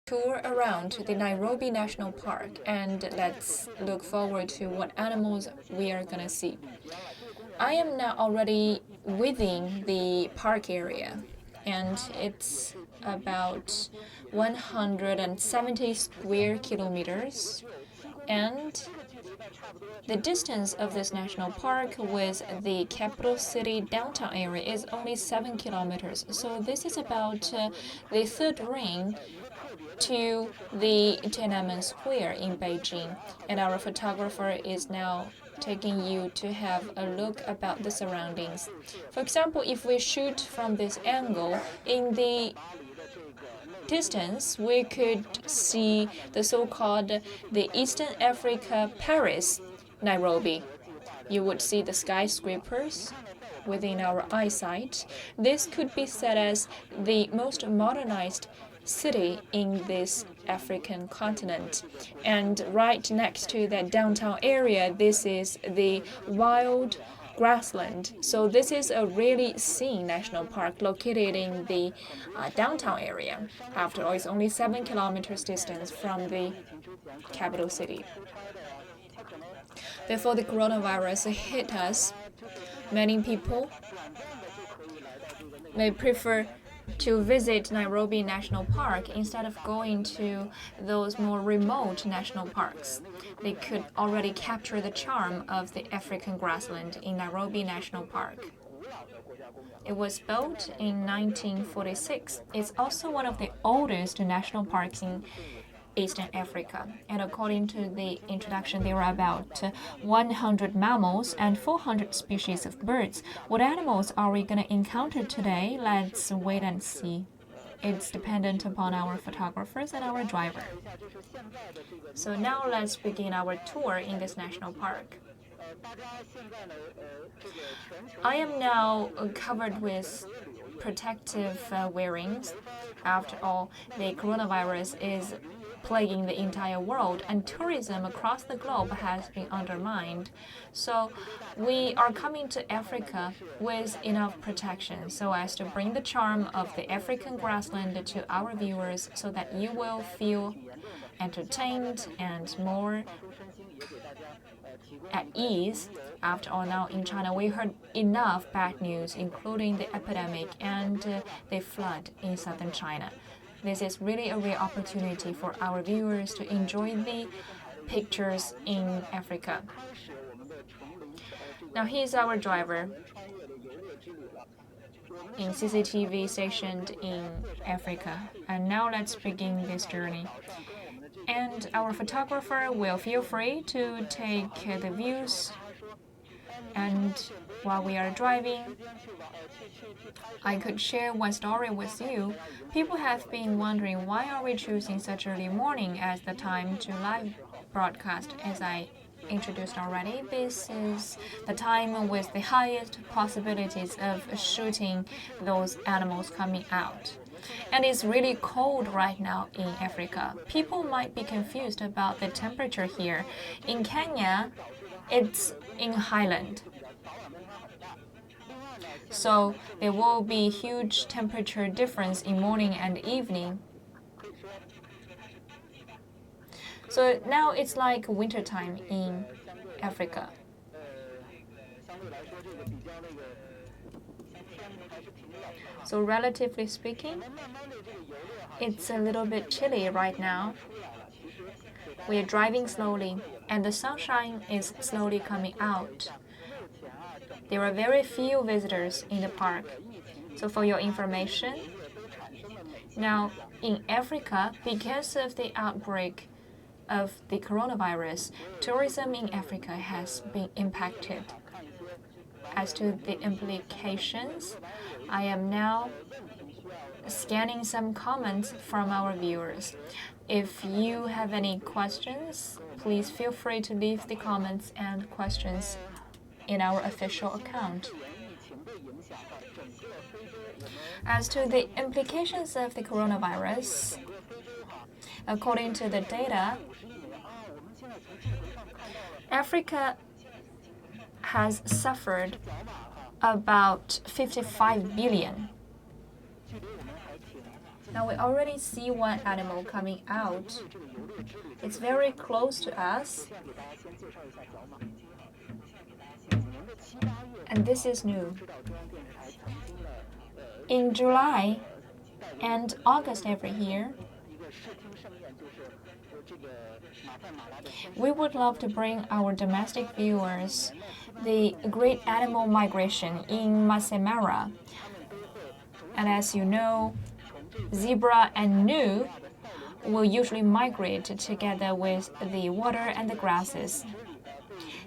tour around the Nairobi National Park and let's look forward to what animals we are gonna see. I am now already within the park area and it's about 170 square kilometers and the distance of this national park with the capital city downtown area is only 7 kilometers. So this is about the third ring to the Tiananmen Square in Beijing. And our photographer is now taking you to have a look about the surroundings. For example, if we shoot from this angle, in the distance, we could see the so-called the Eastern Africa Paris, Nairobi. You would see the skyscrapers within our eyesight. This could be said as the most modernized city in this African continent. And right next to that downtown area, this is the wild grassland. So this is a really scenic national park located in the downtown area. After all, it's only 7 kilometers distance from the capital city. Before the coronavirus hit us, many people may prefer to visit Nairobi National Park instead of going to those more remote national parks. They could already capture the charm of the African grassland in Nairobi National Park. It was built in 1946. It's also one of the oldest national parks in Eastern Africa. And according to the introduction, there are about 100 mammals and 400 species of birds. What animals are we going to encounter today? Let's wait and see. It's dependent upon our photographers and our driver. So now let's begin our tour in this national park. I am now covered with protective wearings. After all, the coronavirus is plaguing the entire world and tourism across the globe has been undermined. So we are coming to Africa with enough protection so as to bring the charm of the African grassland to our viewers so that you will feel entertained and more at ease. After all, now in China, we heard enough bad news, including the epidemic and the flood in southern China. This is really a rare opportunity for our viewers to enjoy the pictures in Africa. Now here's our driver in CCTV stationed in Africa. And now let's begin this journey. And our photographer will feel free to take the views. And while we are driving, I could share one story with you. People have been wondering why are we choosing such early morning as the time to live broadcast. As I introduced already, this is the time with the highest possibilities of shooting those animals coming out. And it's really cold right now in Africa. People might be confused about the temperature here. In Kenya, it's in highland. So there will be huge temperature difference in morning and evening. So now it's like wintertime in Africa. So relatively speaking, it's a little bit chilly right now. We are driving slowly and the sunshine is slowly coming out. There are very few visitors in the park. So for your information, now in Africa, because of the outbreak of the coronavirus, tourism in Africa has been impacted. As to the implications, I am now scanning some comments from our viewers. If you have any questions, please feel free to leave the comments and questions in our official account. As to the implications of the coronavirus, according to the data, Africa has suffered about 55 billion Now we already see one animal coming out. It's very close to us. And this is new. In July and August every year, we would love to bring our domestic viewers the great animal migration in Masai Mara. And as you know, zebra and gnu will usually migrate together with the water and the grasses.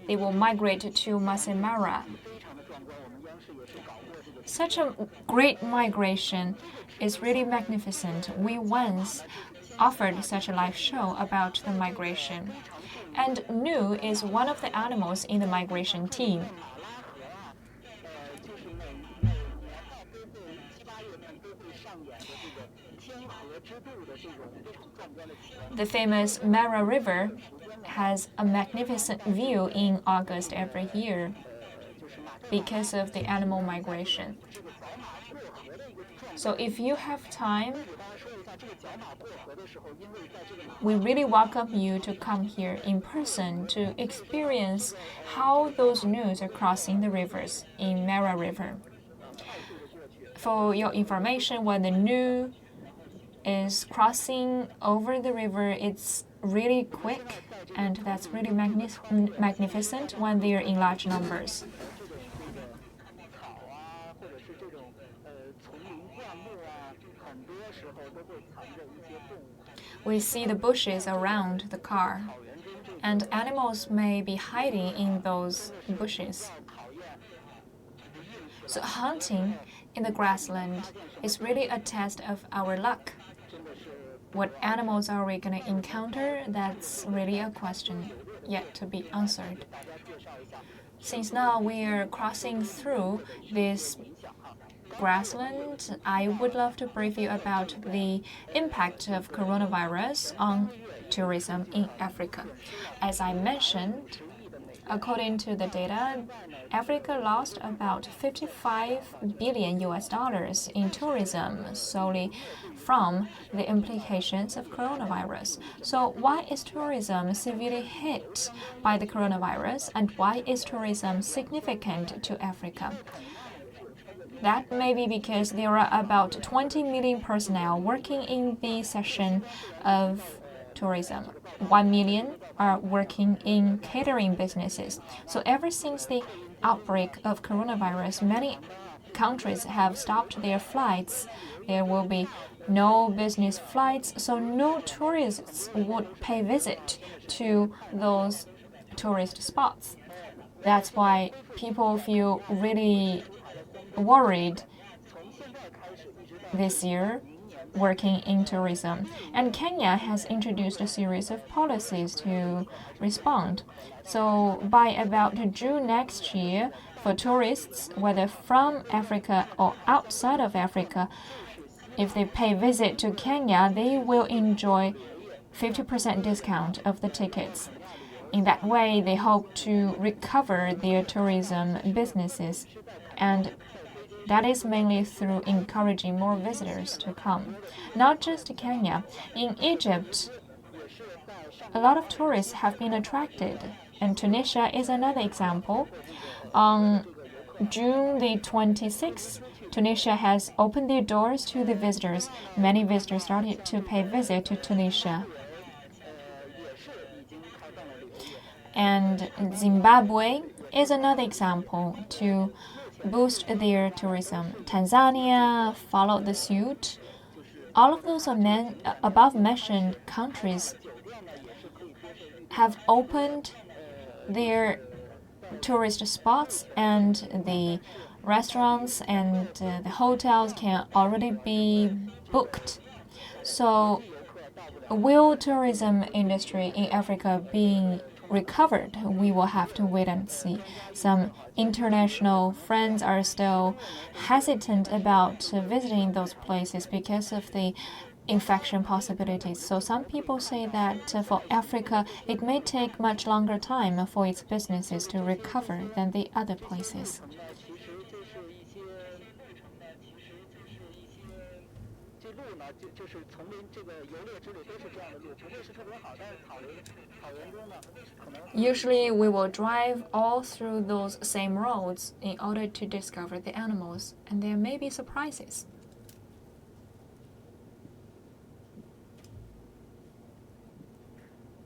They will migrate to Masai Mara. Such a great migration is really magnificent. We once offered such a live show about the migration. And gnu is one of the animals in the migration team. The famous Mara River has a magnificent view in August every year because of the animal migration. So if you have time, we really welcome you to come here in person to experience how those gnus are crossing the rivers in Mara River. For your information, when the gnu is crossing over the river, it's really quick, and that's really magnificent when they're in large numbers. We see the bushes around the car, and animals may be hiding in those bushes. So hunting in the grassland is really a test of our luck. What animals are we going to encounter? That's really a question yet to be answered. Since now we are crossing through this grassland, I would love to brief you about the impact of coronavirus on tourism in Africa. As I mentioned, according to the data, Africa lost about 55 billion US dollars in tourism solely from the implications of coronavirus. So why is tourism severely hit by the coronavirus, and why is tourism significant to Africa? That may be because there are about 20 million personnel working in the section of tourism. 1 million are working in catering businesses. So ever since the outbreak of coronavirus, many countries have stopped their flights. There will be no business flights, so no tourists would pay visit to those tourist spots. That's why people feel really worried this year working in tourism. And Kenya has introduced a series of policies to respond. So by about June next year, for tourists, whether from Africa or outside of Africa, if they pay visit to Kenya, they will enjoy 50% discount of the tickets. In that way, they hope to recover their tourism businesses, and that is mainly through encouraging more visitors to come. Not just Kenya. In Egypt, a lot of tourists have been attracted, and Tunisia is another example. On June the 26th, Tunisia has opened their doors to the visitors. Many visitors started to pay visit to Tunisia. And Zimbabwe is another example to boost their tourism. Tanzania followed the suit. All of those above mentioned countries have opened their tourist spots, and the restaurants and the hotels can already be booked. So will tourism industry in Africa being recovered? We will have to wait and see. Some international friends are still hesitant about visiting those places because of the infection possibilities. So some people say that for Africa, it may take much longer time for its businesses to recover than the other places. Usually, we will drive all through those same roads in order to discover the animals, and there may be surprises.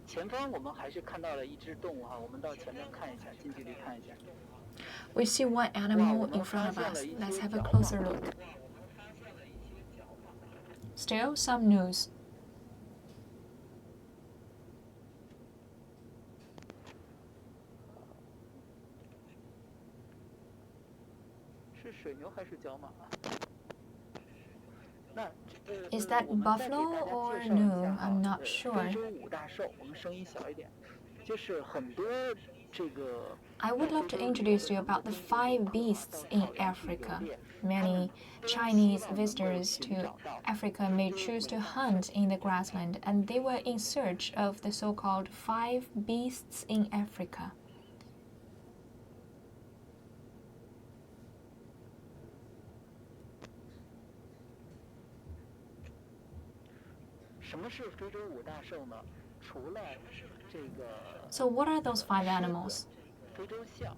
前方我们还是看到了一只动物哈，我们到前面看一下，近距离看一下。We see one animal in front of us. Let's have a closer look. Still some news. 是水牛还是角马？ Is that buffalo or no? I'm not sure. I would love to introduce you about the 5 beasts in Africa. Many Chinese visitors to Africa may choose to hunt in the grassland, and they were in search of the so-called 5 beasts in Africa. 什么是非洲5大兽呢？除了这个 So what are those 5 animals? 非洲象，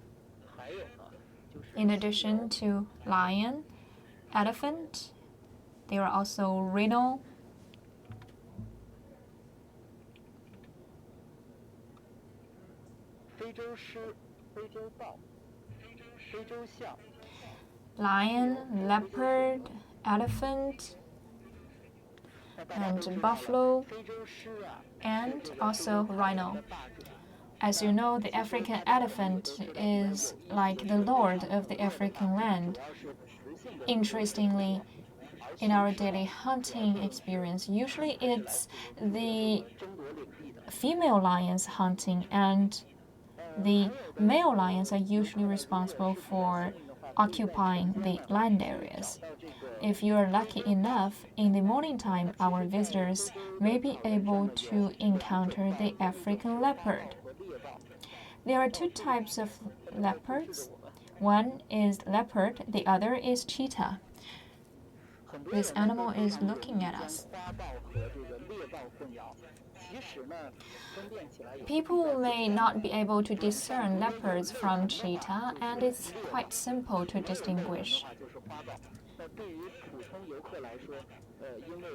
还有呢，就是 In addition to lion, elephant, there are also rhino, 非洲狮、非洲豹、非洲象。 lion, leopard, elephant, and buffalo, and also rhino. As you know, the African elephant is like the lord of the African land. Interestingly, in our daily hunting experience, usually it's the female lions hunting, and the male lions are usually responsible for occupying the land areas. If you are lucky enough, in the morning time, our visitors may be able to encounter the African leopard. There are 2 types of leopards. One is leopard, the other is cheetah. This animal is looking at us. People may not be able to discern leopards from cheetah, and it's quite simple to distinguish.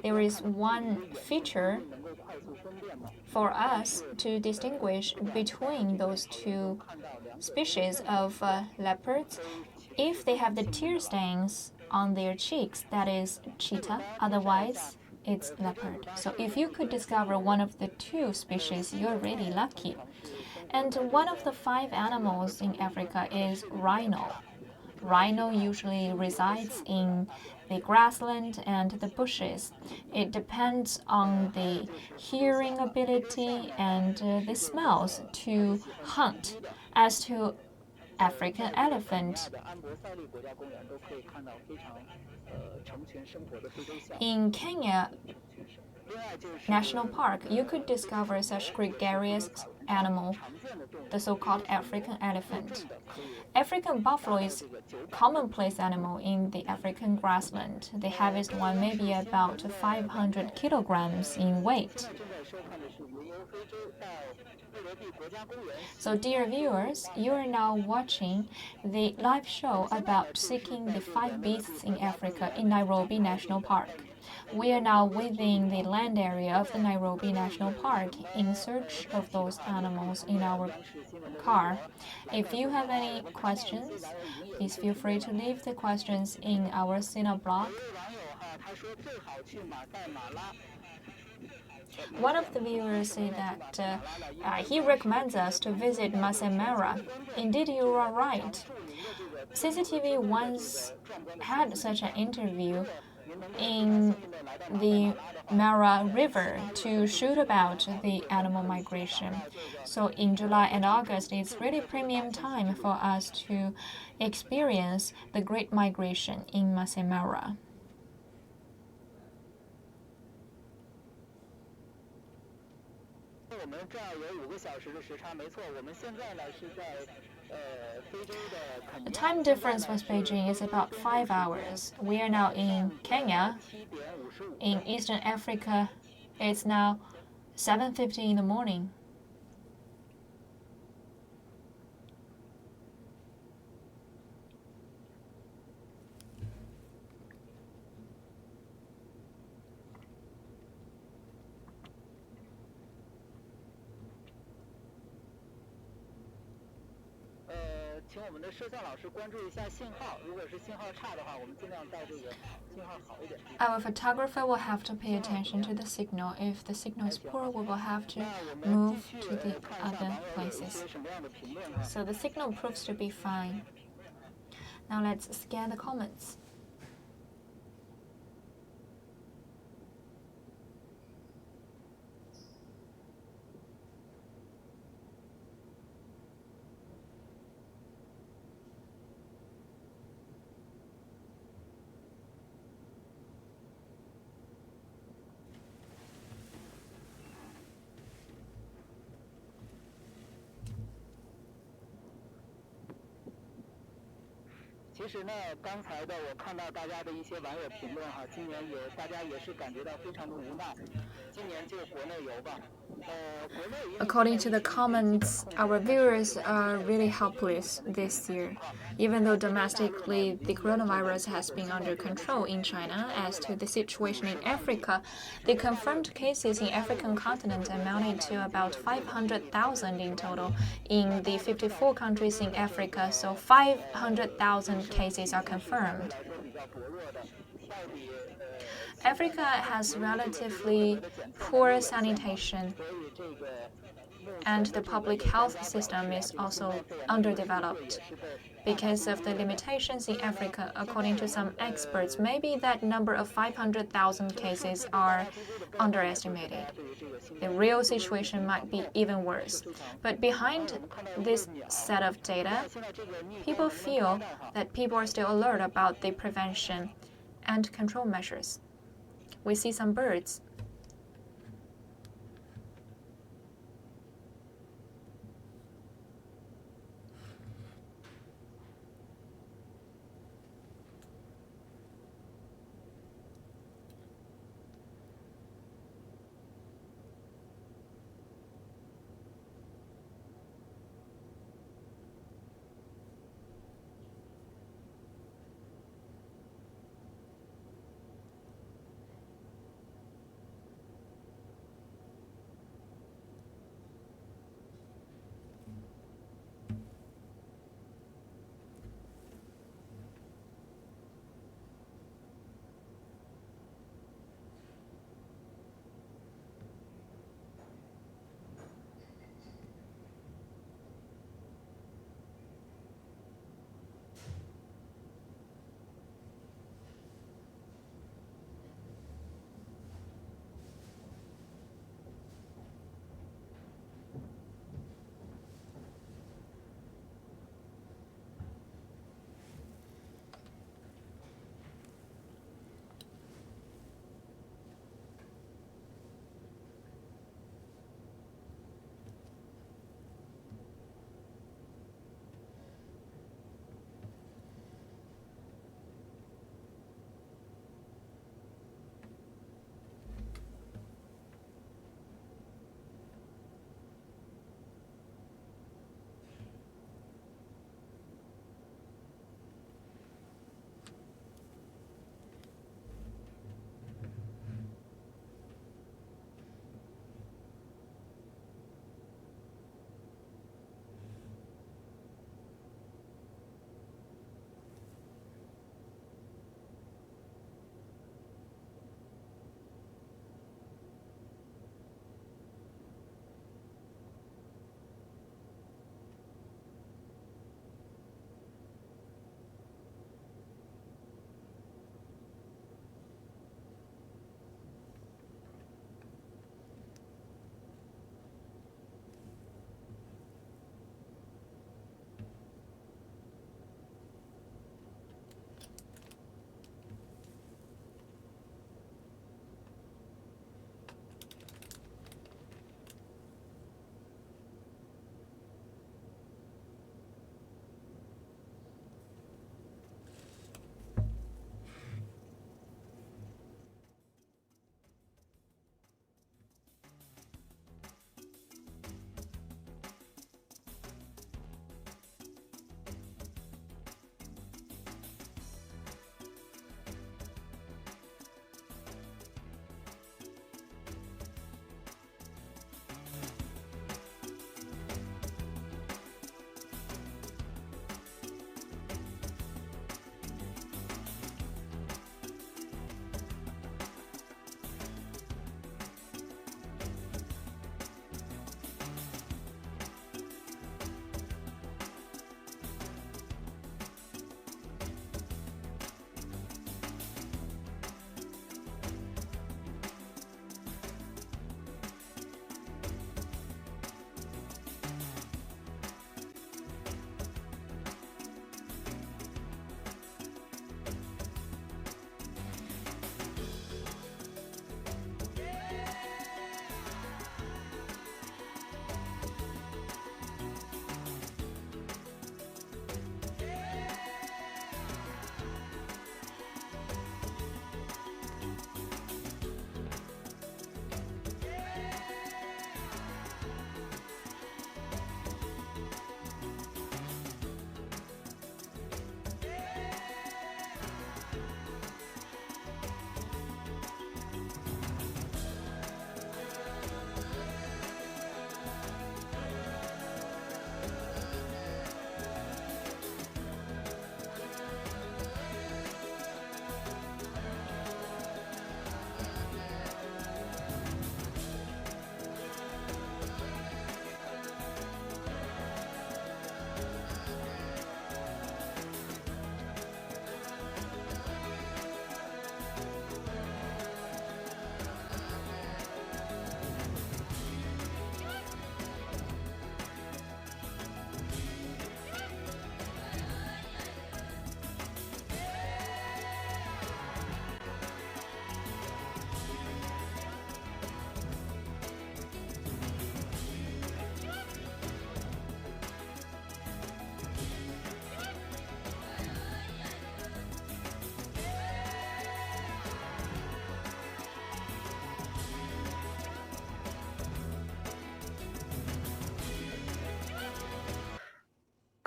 There is one feature for us to distinguish between those 2 species of leopards. If they have the tear stains on their cheeks, that is cheetah, otherwise it's leopard. So if you could discover one of the 2 species, you're really lucky. And one of the 5 animals in Africa is rhino. Rhino usually resides in the grassland and the bushes. It depends on the hearing ability and the smells to hunt. As to African elephant, in Kenya National Park, you could discover such gregarious animal, the so-called African elephant. African buffalo is a commonplace animal in the African grassland. The heaviest one may be about 500 kilograms in weight. So, dear viewers, you are now watching the live show about seeking the 5 beasts in Africa in Nairobi National Park. We are now within the land area of the Nairobi National Park in search of those animals in our car. If you have any questions, please feel free to leave the questions in our Sina blog. One of the viewers said that he recommends us to visit Masai Mara. Indeed, you are right. CCTV once had such an interview in the Mara River to shoot about the animal migration. So in July and August, it's really premium time for us to experience the Great Migration in Masai Mara. 我们这儿有5个小时的时差，没错。我们现在呢是在 The time difference with Beijing is about 5 hours. We are now in Kenya. In Eastern Africa, it's now 7:50 in the morning. 请我们的摄像老师关注一下信号，如果是信号差的话，我们尽量在这个信号好一点。Our photographer will have to pay attention to the signal. If the signal is poor, we will have to move to the other places. So the signal proves to be fine. Now let's scan the comments.其实呢，刚才的我看到大家的一些网友评论哈，今年大家也是感觉到非常的无奈。今年就国内游吧，According to the comments, our viewers are really helpless this year. Even though domestically the coronavirus has been under control in China, as to the situation in Africa, the confirmed cases in African continent amounted to about 500,000 in total in the 54 countries in Africa, so 500,000 cases are confirmed. Africa has relatively poor sanitation, and the public health system is also underdeveloped. Because of the limitations in Africa, according to some experts, maybe that number of 500,000 cases are underestimated. The real situation might be even worse. But behind this set of data, people feel that people are still alert about the prevention and control measures. We see some birds.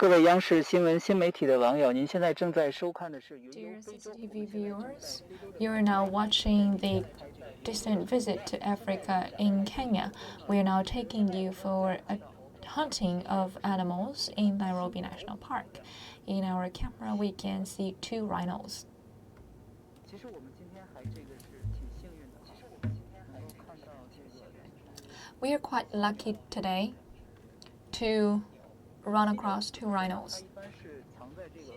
各位央视新闻新媒体的网友，您现在正在收看的是云游 Dear 非洲。 CCTV viewers, you are now watching the distant visit to Africa in Kenya. We are now taking you for a hunting of animals in Nairobi National Park. In our camera, we can see 2 rhinos. 其实我们今天还这个是挺幸运的啊，能够看到这个。We are quite lucky today to run across 2 rhinos. 它一般是藏在这个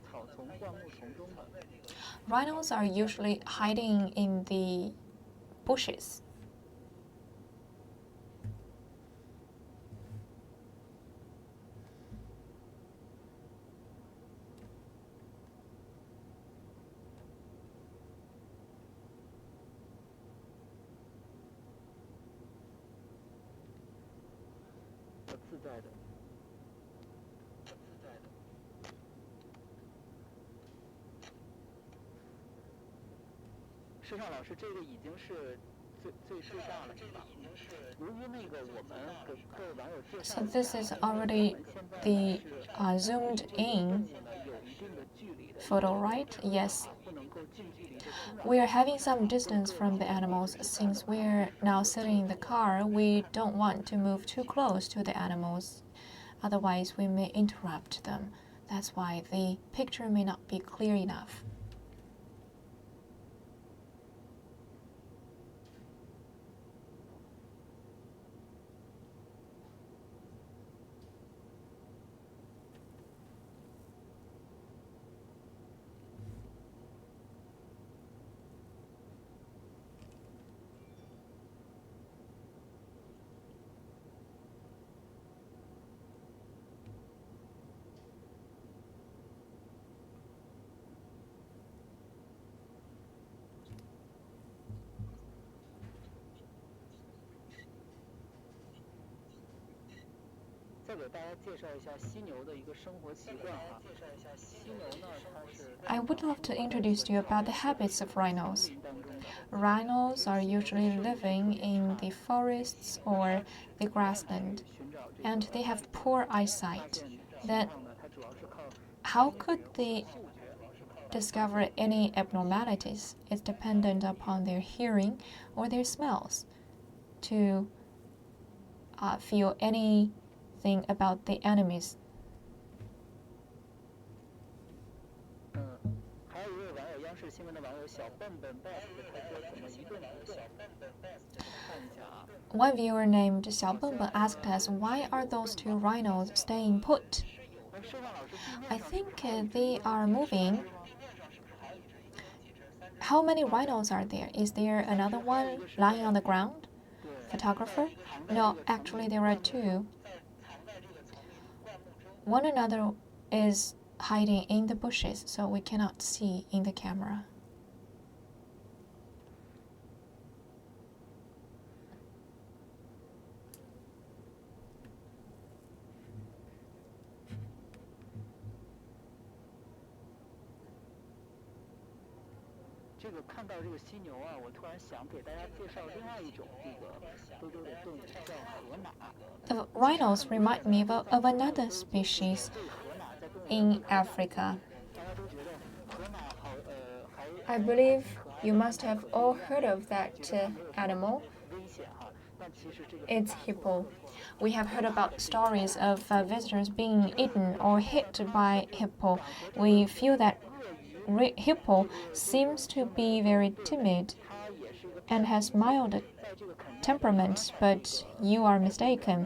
草丛、灌木丛中的。 Rhinos are usually hiding in the bushes. 自在的。施尚老师，这个已经是最大了，是吧？由于那个我们给各位网友介绍 So this is already the zoomed in 有一定的距离的， photo, right? Yes. 不能够近距离的侵扰。 We are having some distance from the animals. Since we're now sitting in the car, we don't want to move too close to the animals. Otherwise, we may interrupt them. That's why the picture may not be clear enough. 再给大家介绍一下犀牛的一个生活习惯啊。犀牛呢，它是 I would love to introduce to you about the habits of rhinos. 当中的。 Rhinos are usually living in the forests or the grassland, 寻找这 and they have poor eyesight. 个 Then 呢，它主要是靠 how could they discover any abnormalities? It's dependent upon their hearing or their smells to feel anything about the enemies. 还有一位网友，央视新闻的网友小笨笨 best， 他说怎么一动不动？看一下啊。 One viewer named Xiaobengben asked us, why are those 2 rhinos staying put? 施尚老师，地面 I think they are moving. How many rhinos are there? Is there another one lying on the ground? Photographer? No, actually there are 2. One another is hiding in the bushes, so we cannot see in the camera. 这个看到这个犀牛啊，我突然想给大家介绍另外一种这个非洲的动物，叫河马。 The rhinos remind me of another species 这个河马在动物 in Africa. 大家都觉得河马好还 I believe you must have all heard of that animal. 危险哈，但其实这个 It's hippo. We have heard about stories of visitors being eaten or hit by hippo. We feel that hippo seems to be very timid 它也是一个 and has mild 在这个肯 temperament, but you are mistaken.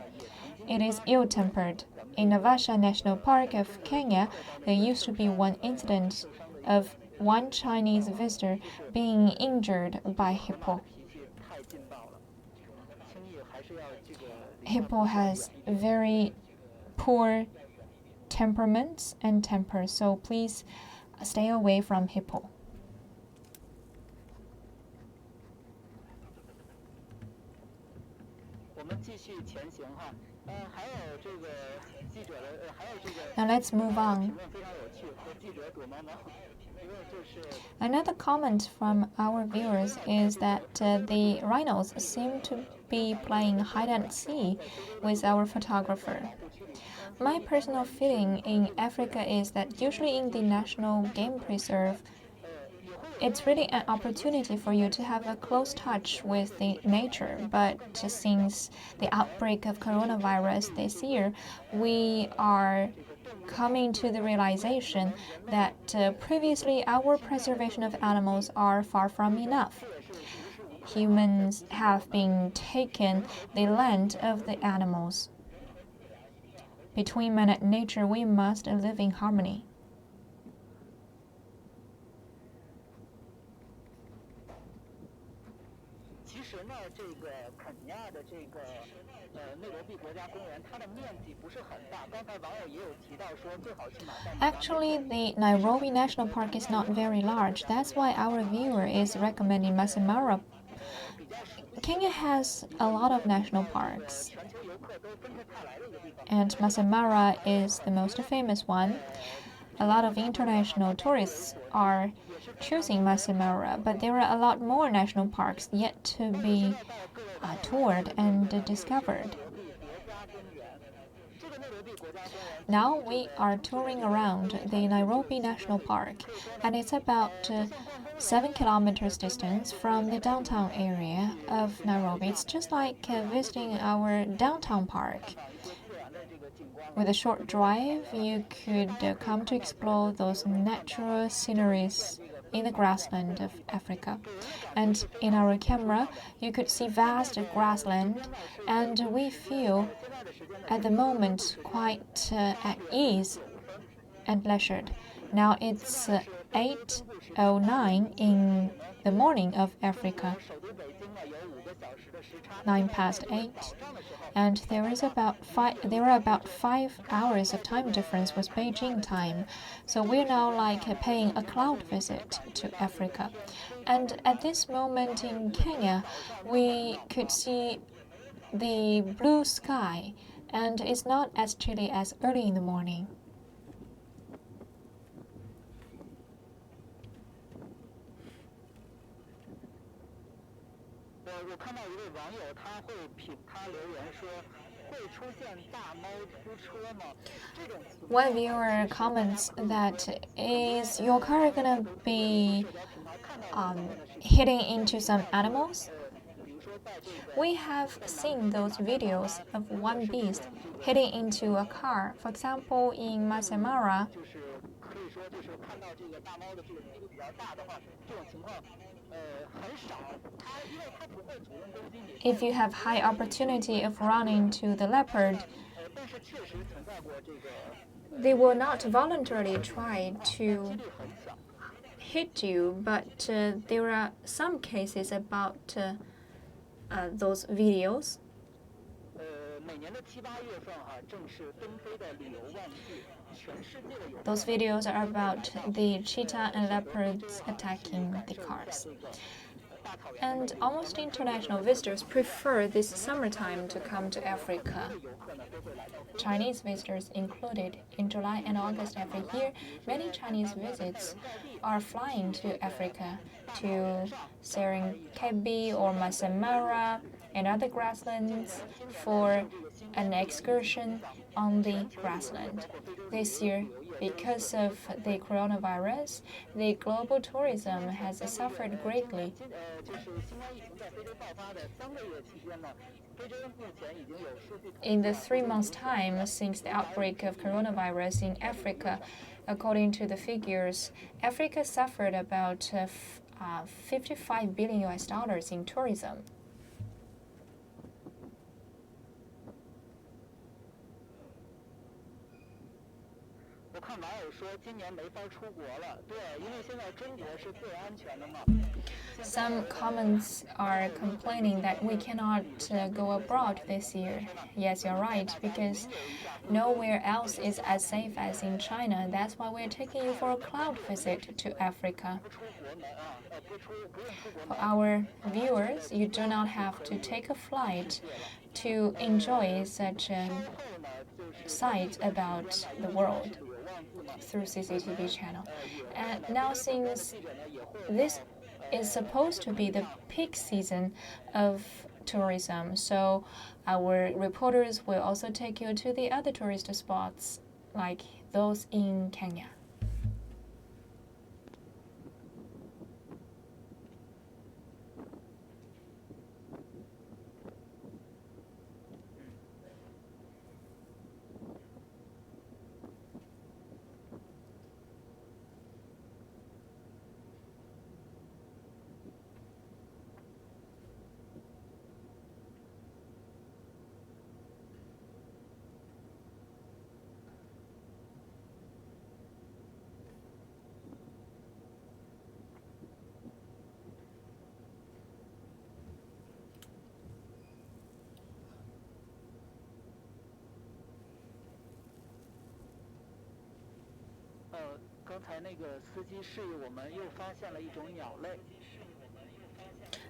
It is ill-tempered. In Naivasha National Park of Kenya, there used to be one incident of one Chinese visitor being injured by hippo. 脾气太劲爆了，轻易还是要这个 Hippo has very poor temperaments and temper, so please stay away from hippo. 我们继续前行哈。还有这个记者的，还有这个 Now let's move on. 评论非常有趣，说记者躲猫猫。Another comment from our viewers is that the rhinos seem to be playing hide and seek with our photographer. My personal feeling in Africa is that usually in the National Game Preserve, it's really an opportunity for you to have a close touch with the nature. But since the outbreak of coronavirus this year, we are coming to the realization that previously our preservation of animals are far from enough. Humans have been taking the land of the animals. Between man and nature, we must live in harmony. Actually, the Nairobi National Park is not very large. That's why our viewer is recommending Masai Mara. Kenya has a lot of national parks, and Masai Mara is the most famous one. A lot of international tourists are choosing Masai Mara, but there are a lot more national parks yet to be toured and discovered. Now we are touring around the Nairobi National Park, and it's about 7 kilometers distance from the downtown area of Nairobi. It's just like visiting our downtown park. With a short drive, you could come to explore those natural sceneries in the grassland of Africa. And in our camera, you could see vast grassland, and we feel at the moment quite at ease and leisured. Now it's 8:09 in the morning of Africa, 8:09, and there are about 5 hours of time difference with Beijing time. So we're now like paying a cloud visit to Africa. And at this moment in Kenya, we could see the blue sky, and it's not as chilly as early in the morning. One viewer comments that, is your car gonna be hitting into some animals? We have seen those videos of one beast hitting into a car. For example, in Masai Mara, if you have high opportunity of running to the leopard, they will not voluntarily try to hit you, but there are some cases about those videos. Those videos are about the cheetah and leopards attacking the cars. And almost international visitors prefer this summertime to come to Africa. Chinese visitors included. In July and August every year, many Chinese visits are flying to Africa, to Serengeti or Masai Mara and other grasslands for an excursion on the grassland. This year, because of the coronavirus, the global tourism has suffered greatly. In the 3 months' time since the outbreak of coronavirus in Africa, according to the figures, Africa suffered about $55 billion in tourism. Some comments are complaining that we cannot go abroad this year. Yes, you're right, because nowhere else is as safe as in China. That's why we're taking you for a cloud visit to Africa. For our viewers, you do not have to take a flight to enjoy such a sight about the world. through CCTV channel. And now since this is supposed to be the peak season of tourism, so our reporters will also take you to the other tourist spots like those in Kenya.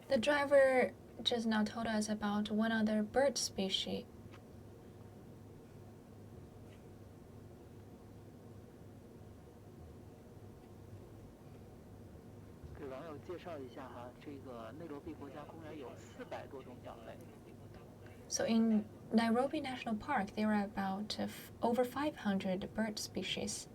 The driver just now told us about one other bird species. So in Nairobi National Park, there are about over 500 bird species.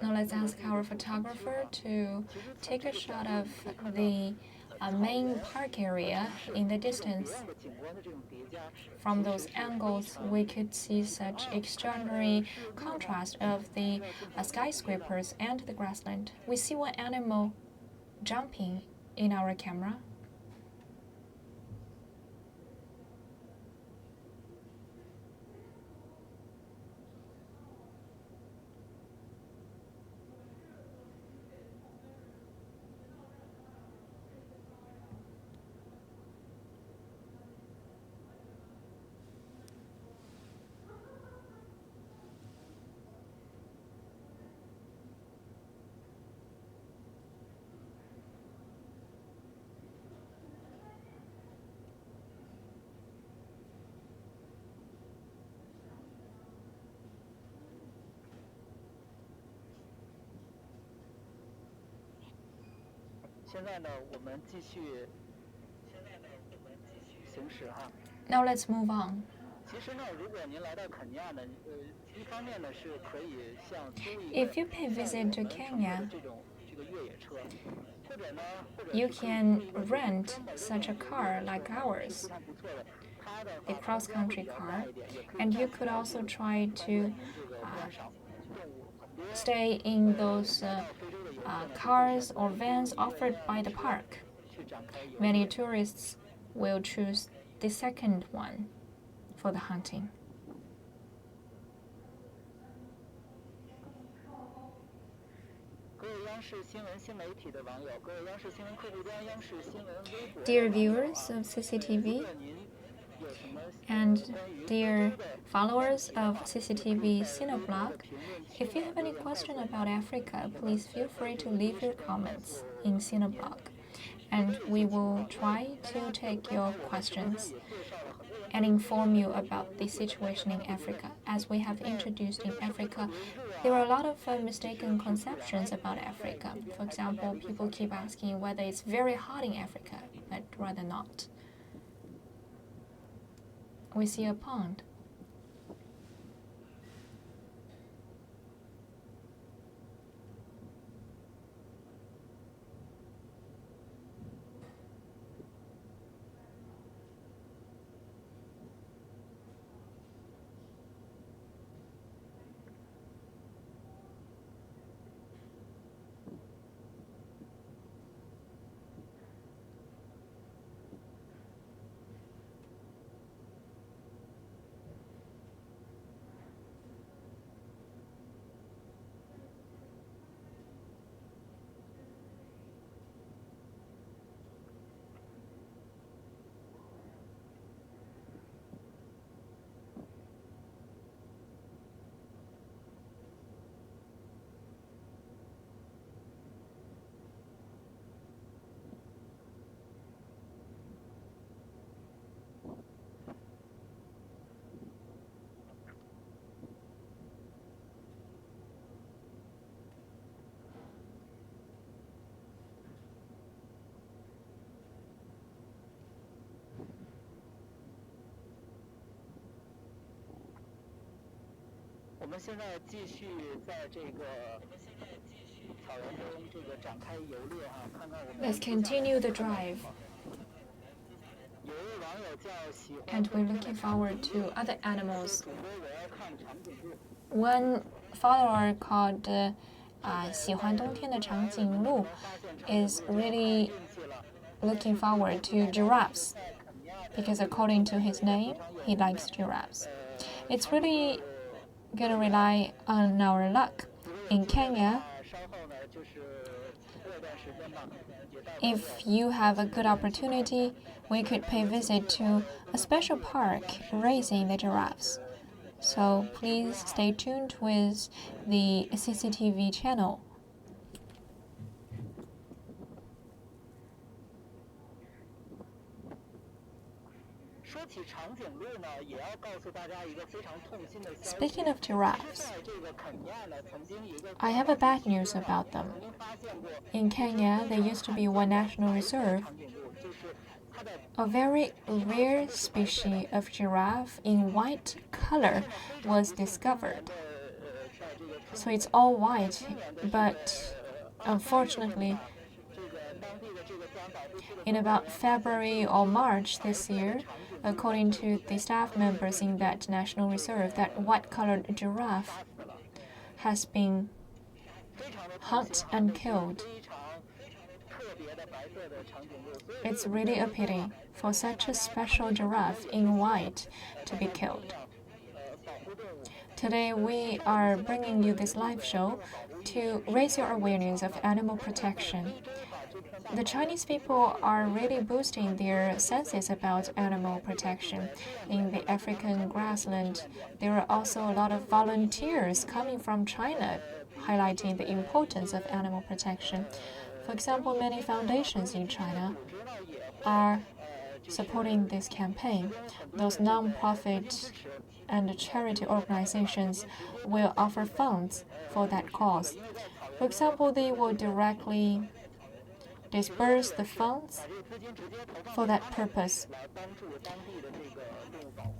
Now let's ask our photographer to take a shot of the main park area in the distance. From those angles, we could see such extraordinary contrast of the skyscrapers and the grassland. We see one animal jumping in our camera. Now let's move on. If you pay visit to Kenya, you can rent such a car like ours, a cross-country car, and you could also try to stay in those cars or vans offered by the park. Many tourists will choose the second one for the hunting. Dear viewers of CCTV and dear followers of CCTV Cineblog, if you have any question about Africa, please feel free to leave your comments in Cineblog, and we will try to take your questions and inform you about the situation in Africa. As we have introduced in Africa, there are a lot of mistaken conceptions about Africa. For example, people keep asking whether it's very hot in Africa, but rather not. We see a pond. 我们现在继续在这个草原中这个展开游猎啊，看看我们。Let's continue the drive. And we're looking forward to other animals. One follower called 喜欢冬天的长颈鹿 is really looking forward to giraffes because according to his name, he likes giraffes. It's really going to rely on our luck. In Kenya, if you have a good opportunity, we could pay visit to a special park raising the giraffes. So please stay tuned with the CCTV channel. 说起长颈鹿呢，也要告诉大家一个非常痛心的消息。 Speaking of giraffes, 在这个肯尼亚呢，曾经一个 I have a bad news about them. 曾经发现过 In Kenya, there used to be one national reserve. 长颈鹿，就是它的 A very rare species of giraffe in white color was discovered. So it's all white, but unfortunately, 这个当地的这个自然保护区的 in about February or March this year, according to the staff members in that national reserve, that white-colored giraffe has been 非常的 hunted and killed. 非常特别的白色的长颈鹿，所以 It's really a pity for such a special giraffe in white to be killed. 保护动物 Today, we are bringing you this live show to raise your awareness of animal protection. The Chinese people are really boosting their senses about animal protection. In the African grassland, there are also a lot of volunteers coming from China, highlighting the importance of animal protection. For example, many foundations in China are supporting this campaign. Those non-profit and charity organizations will offer funds for that cause. For example, they will directly disperse the funds for that purpose. 来帮助当地的这个动物保护。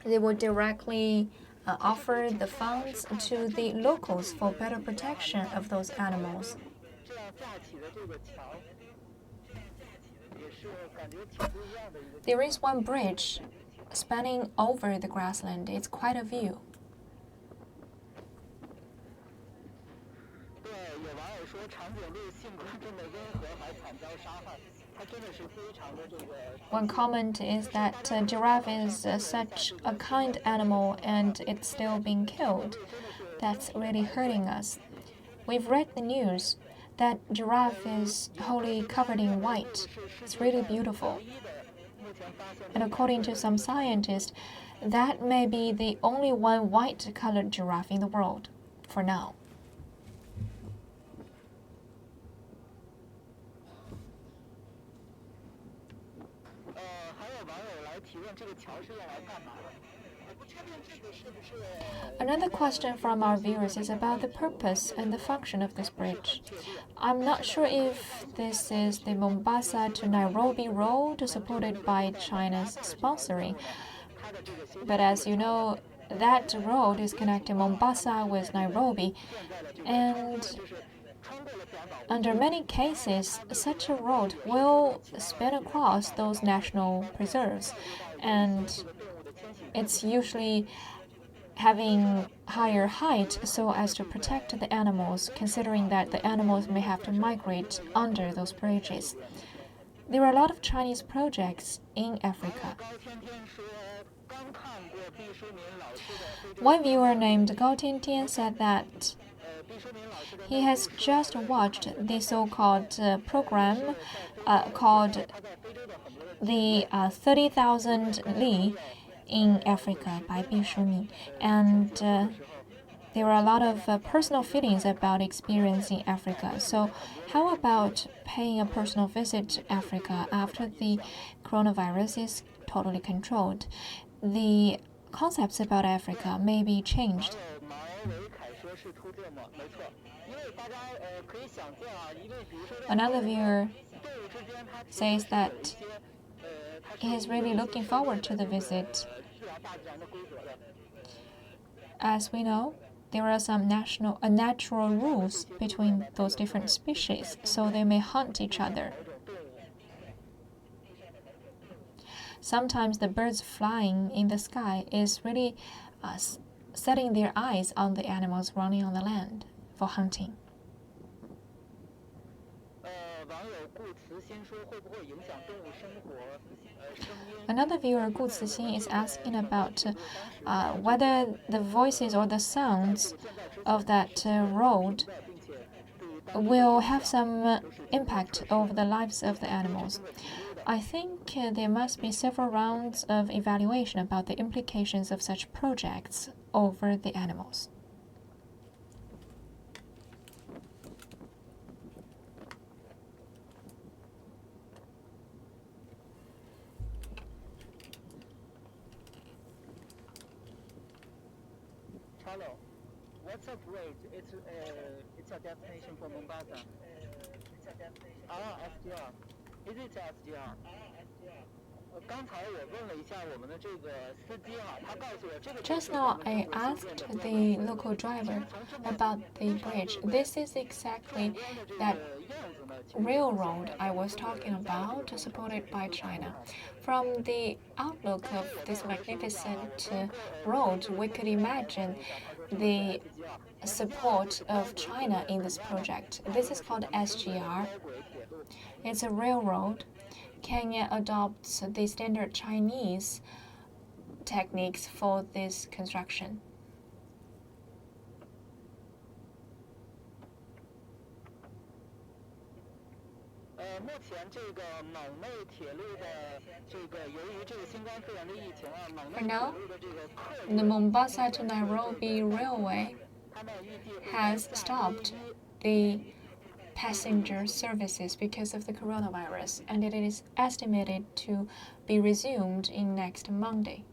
They will directly offer the funds to the locals for better protection of those animals. 这样架起的这个桥，也是感觉挺不一样的一个。 There is one bridge spanning over the grassland. It's quite a view. 对，有网友说长颈鹿性格这么温和，还惨遭杀害，它真的是非常的这个。 One comment is that giraffe is such a kind animal and it's still being killed. That's really hurting us. We've read the news that giraffe is wholly covered in white. It's really beautiful. And according to some scientists, that may be the only one white-colored giraffe in the world for now. 还有网友来提问，这个桥是用来干嘛的？我不确定这个是不是。 Another question from our viewers is about the purpose and the function of this bridge. I'm not sure if this is the Mombasa to Nairobi road supported by China's sponsoring. But as you know, that road is connecting Mombasa with Nairobi, and under many cases, such a road will span across those national preserves, and it's usually having higher height so as to protect the animals, considering that the animals may have to migrate under those bridges. There are a lot of Chinese projects in Africa. One viewer named Gao Tiantian said that he has just watched the so-called program called the 30,000 Li in Africa by Bi Shumi, and there are a lot of personal feelings about experiencing Africa. So how about paying a personal visit to Africa after the coronavirus is totally controlled? The concepts about Africa may be changed. Another viewer says that he is really looking forward to the visit. as we know, there are some natural rules between those different species, so they may hunt each other. Sometimes the birds flying in the sky is really setting their eyes on the animals running on the land for hunting. Another viewer, Gu Cixin, is asking about whether the voices or the sounds of that road will have some impact over the lives of the animals. I think there must be several rounds of evaluation about the implications of such projects over the animals. Hello, what's up, Wade? It's a destination for Mombasa. It's a destination. SGR. Is it SGR? SGR. 刚才我问了一下我们的这个司机哈，他告诉我这个。Just now, I asked the local driver about the bridge. This is exactly that railroad I was talking about, supported by China. From the outlook of this magnificent road, we could imagine the support of China in this project. This is called SGR. It's a railroad. Kenya adopts the standard Chinese techniques for this construction. For now, the Mombasa to Nairobi railway has stopped the passenger services because of the coronavirus, and it is estimated to be resumed in next Monday.